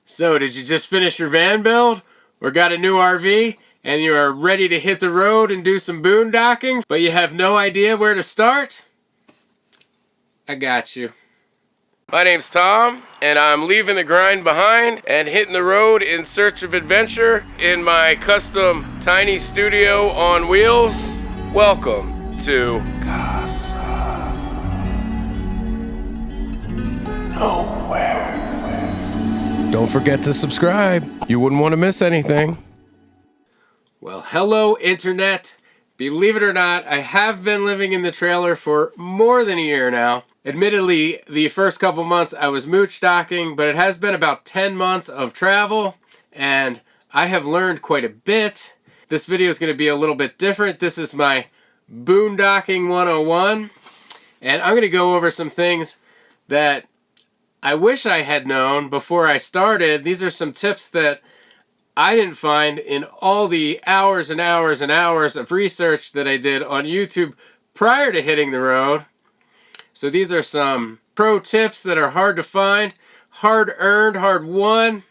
So, did you just finish your van build? Or got a new RV and you are ready to hit the road and do some boondocking, but you have no idea where to start? I got you. My name's Tom, and I'm leaving the grind behind and hitting the road in search of adventure in my custom tiny studio on wheels. Welcome to Casa Nowhere. Don't forget to subscribe. You wouldn't want to miss anything. Well, hello, Internet. Believe it or not, I have been living in the trailer for more than a year now. Admittedly, the first couple months I was mooch docking, but it has been about 10 months of travel, and I have learned quite a bit. This video is going to be a little bit different. This is my boondocking 101, and I'm going to go over some things that I wish I had known before I started. These are some tips that I didn't find in all the hours and hours and hours of research that I did on YouTube prior to hitting the road. So these are some pro tips that are hard to find, hard earned, hard won,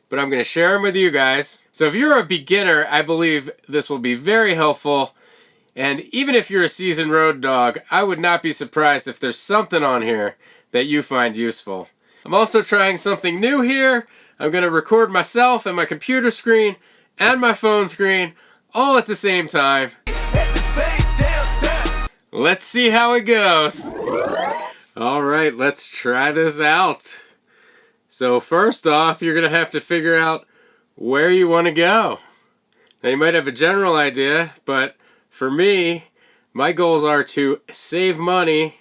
but I'm going to share them with you guys. So if you're a beginner, I believe this will be very helpful. And even if you're a seasoned road dog, I would not be surprised if there's something on here that you find useful. I'm also trying something new here. I'm going to record myself and my computer screen and my phone screen all at the same time. Let's see how it goes. Alright, let's try this out. So first off, you're going to have to figure out where you want to go. Now you might have a general idea, but for me, my goals are to save money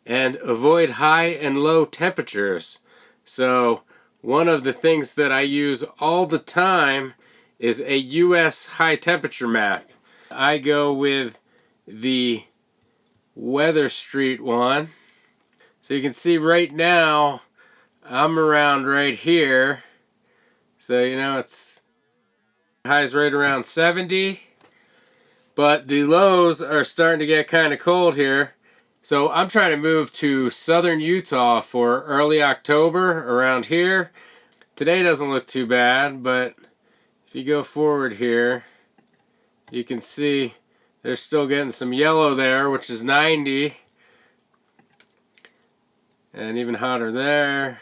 and avoid high and low temperatures. So one of the things that I use all the time is a US high temperature map. I go with the Weather Street one. So you can see right now I'm around right here. So you know it's highs right around 70. But the lows are starting to get kind of cold here. So I'm trying to move to southern Utah for early October around here. Today doesn't look too bad, but if you go forward here, you can see they're still getting some yellow there, which is 90. And even hotter there.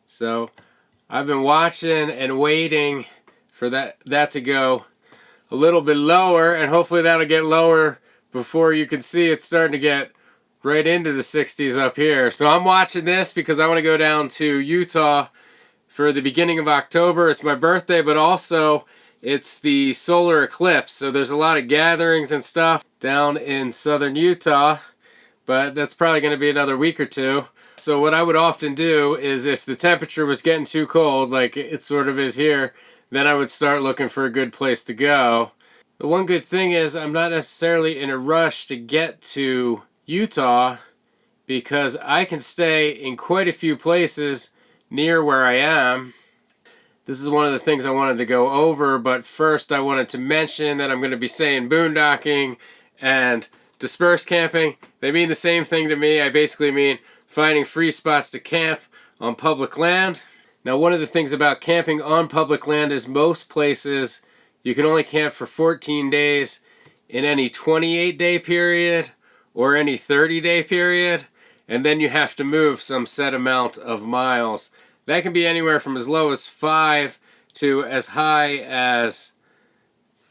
So I've been watching and waiting for that to go a little bit lower, and hopefully that'll get lower before you can see it's starting to get right into the 60s up here. So I'm watching this because I want to go down to Utah for the beginning of October. It's my birthday, but also it's the solar eclipse. So there's a lot of gatherings and stuff down in southern Utah, but that's probably going to be another week or two. So what I would often do is if the temperature was getting too cold, like it sort of is here, then I would start looking for a good place to go. The one good thing is I'm not necessarily in a rush to get to Utah because I can stay in quite a few places near where I am. This is one of the things I wanted to go over, but first I wanted to mention that I'm going to be saying boondocking and dispersed camping. They mean the same thing to me. I basically mean finding free spots to camp on public land. Now, one of the things about camping on public land is most places you can only camp for 14 days in any 28-day period or any 30-day period, and then you have to move some set amount of miles. That can be anywhere from as low as 5 to as high as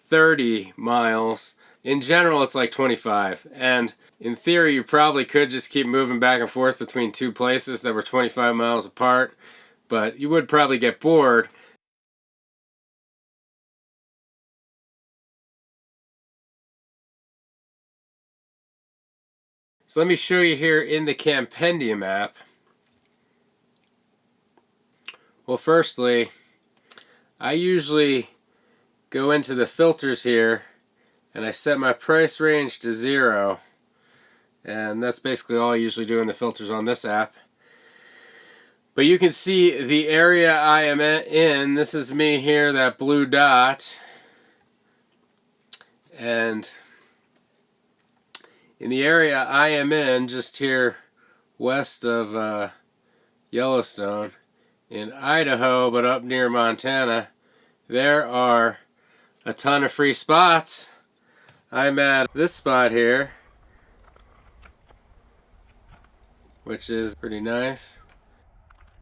30 miles. In general, it's like 25, and in theory, you probably could just keep moving back and forth between two places that were 25 miles apart, but you would probably get bored. So let me show you here in the Campendum app. Well, firstly, I usually go into the filters here and I set my price range to 0. And that's basically all I usually do in the filters on this app. But you can see the area I am in. This is me here, that blue dot. And in the area I am in, just here west of Yellowstone, in Idaho, but up near Montana, there are a ton of free spots. I'm at this spot here, which is pretty nice.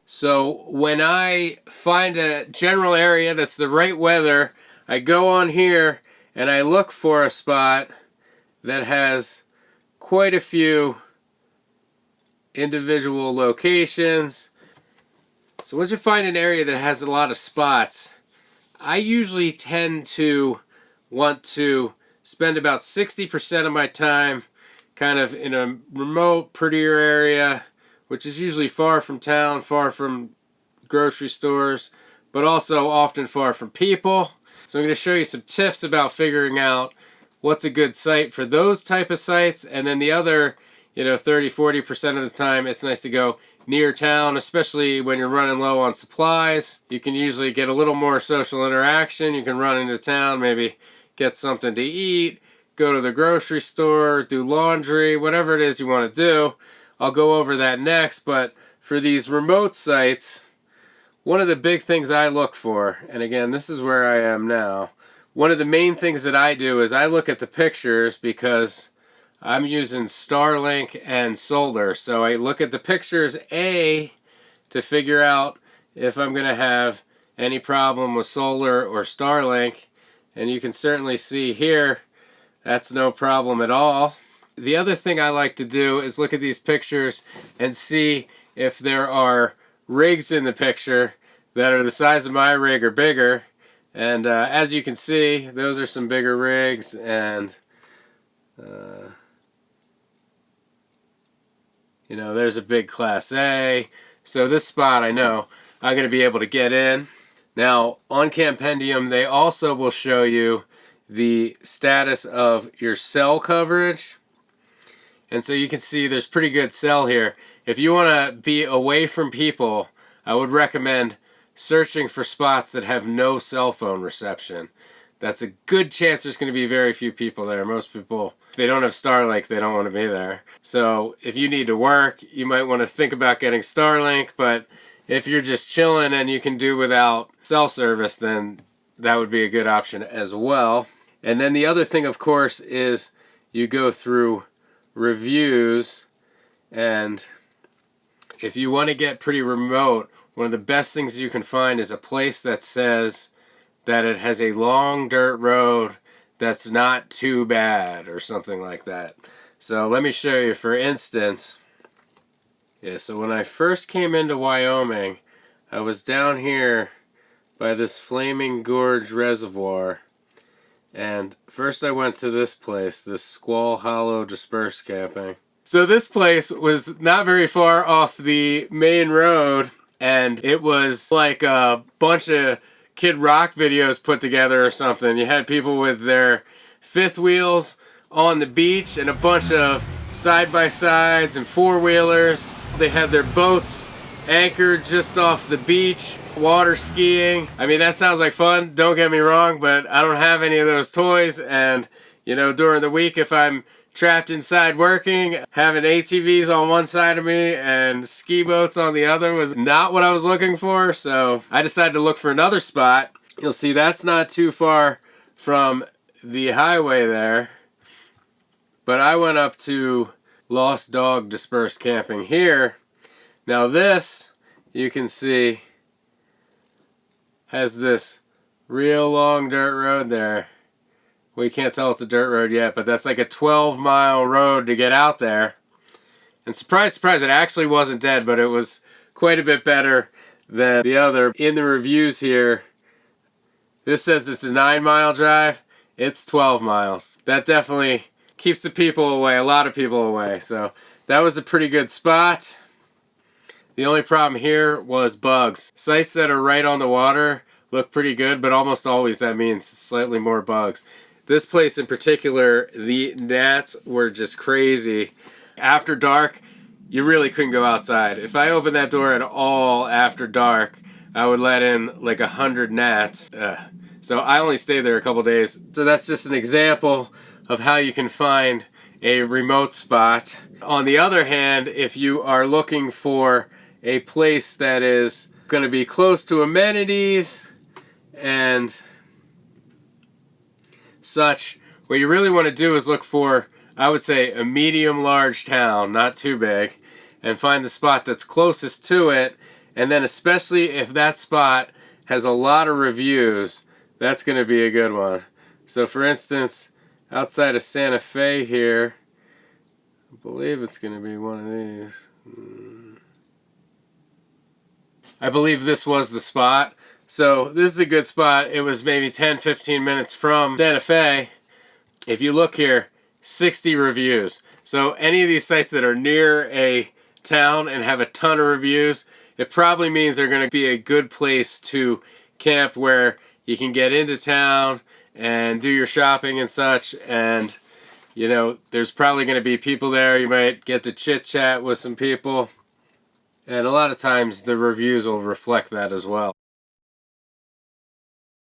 So when I find a general area that's the right weather, I go on here and I look for a spot that has quite a few individual locations. So once you find an area that has a lot of spots, I usually tend to want to spend about 60% of my time kind of in a remote, prettier area, which is usually far from town, far from grocery stores, but also often far from people. So I'm going to show you some tips about figuring out what's a good site for those type of sites, and then the other, 30-40% of the time it's nice to go near town, especially when you're running low on supplies. You can usually get a little more social interaction. You can run into town, maybe get something to eat, go to the grocery store, do laundry, whatever it is you want to do. I'll go over that next, but for these remote sites, one of the big things I look for, and again, this is where I am now, one of the main things that I do is I look at the pictures because I'm using Starlink and solar. So I look at the pictures, A, to figure out if I'm going to have any problem with solar or Starlink. And you can certainly see here, that's no problem at all. The other thing I like to do is look at these pictures and see if there are rigs in the picture that are the size of my rig or bigger. And as you can see, those are some bigger rigs, and there's a big Class A. So this spot I know I'm going to be able to get in. Now on Campendum they also will show you the status of your cell coverage. And so you can see there's pretty good cell here. If you want to be away from people, I would recommend searching for spots that have no cell phone reception. That's a good chance there's going to be very few people there. Most people, if they don't have Starlink, they don't want to be there. So if you need to work, you might want to think about getting Starlink, but if you're just chilling and you can do without cell service, then that would be a good option as well. And then the other thing, of course, is you go through reviews, and if you want to get pretty remote, one of the best things you can find is a place that says that it has a long dirt road that's not too bad or something like that. So let me show you, for instance. So when I first came into Wyoming, I was down here by this Flaming Gorge Reservoir. And first I went to this place, this Squall Hollow Dispersed Camping. So this place was not very far off the main road, and it was like a bunch of Kid Rock videos put together or something. You had people with their fifth wheels on the beach and a bunch of side-by-sides and four-wheelers. They had their boats anchored just off the beach, water skiing. I mean, that sounds like fun, don't get me wrong, but I don't have any of those toys, and during the week if I'm trapped inside working, having ATVs on one side of me and ski boats on the other was not what I was looking for, so I decided to look for another spot. You'll see that's not too far from the highway there, but I went up to Lost Dog Dispersed Camping here. Now this, you can see, has this real long dirt road there. Well, you can't tell it's a dirt road yet, but that's like a 12-mile road to get out there. And surprise, surprise, it actually wasn't dead, but it was quite a bit better than the other. In the reviews here, this says it's a 9-mile drive. It's 12 miles. That definitely keeps the people away, a lot of people away. So that was a pretty good spot. The only problem here was bugs. Sites that are right on the water look pretty good, but almost always that means slightly more bugs. This place in particular, the gnats were just crazy. After dark, you really couldn't go outside. If I opened that door at all after dark, I would let in like 100 gnats. So I only stayed there a couple days. So that's just an example of how you can find a remote spot. On the other hand, if you are looking for a place that is going to be close to amenities and such. What you really want to do is look for, I would say, a medium-large town, not too big, and find the spot that's closest to it. And then especially if that spot has a lot of reviews, that's going to be a good one. So for instance, outside of Santa Fe here, I believe it's going to be one of these. I believe this was the spot. So this is a good spot. It was maybe 10-15 minutes from Santa Fe. If you look here, 60 reviews. So any of these sites that are near a town and have a ton of reviews, it probably means they're going to be a good place to camp where you can get into town and do your shopping and such. And, you know, there's probably going to be people there. You might get to chit chat with some people. And a lot of times the reviews will reflect that as well.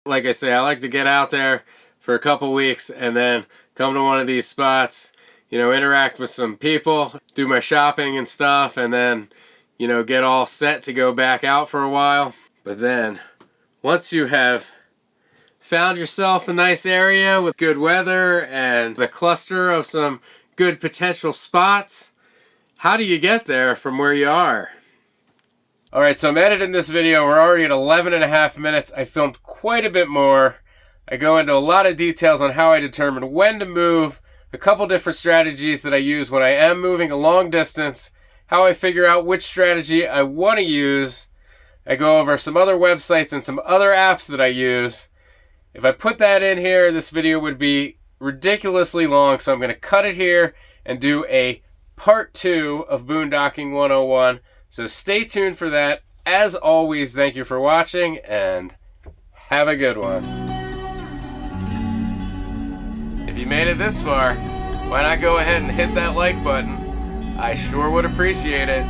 Like I say, I like to get out there for a couple weeks and then come to one of these spots, you know, interact with some people, do my shopping and stuff, and then, you know, get all set to go back out for a while. But then, once you have found yourself a nice area with good weather and a cluster of some good potential spots, how do you get there from where you are? Alright, so I'm editing this video. We're already at 11.5 minutes. I filmed quite a bit more. I go into a lot of details on how I determine when to move, a couple different strategies that I use when I am moving a long distance, how I figure out which strategy I want to use. I go over some other websites and some other apps that I use. If I put that in here, this video would be ridiculously long, so I'm going to cut it here and do a part 2 of Boondocking 101. So stay tuned for that. As always, thank you for watching and have a good one. If you made it this far, why not go ahead and hit that like button? I sure would appreciate it.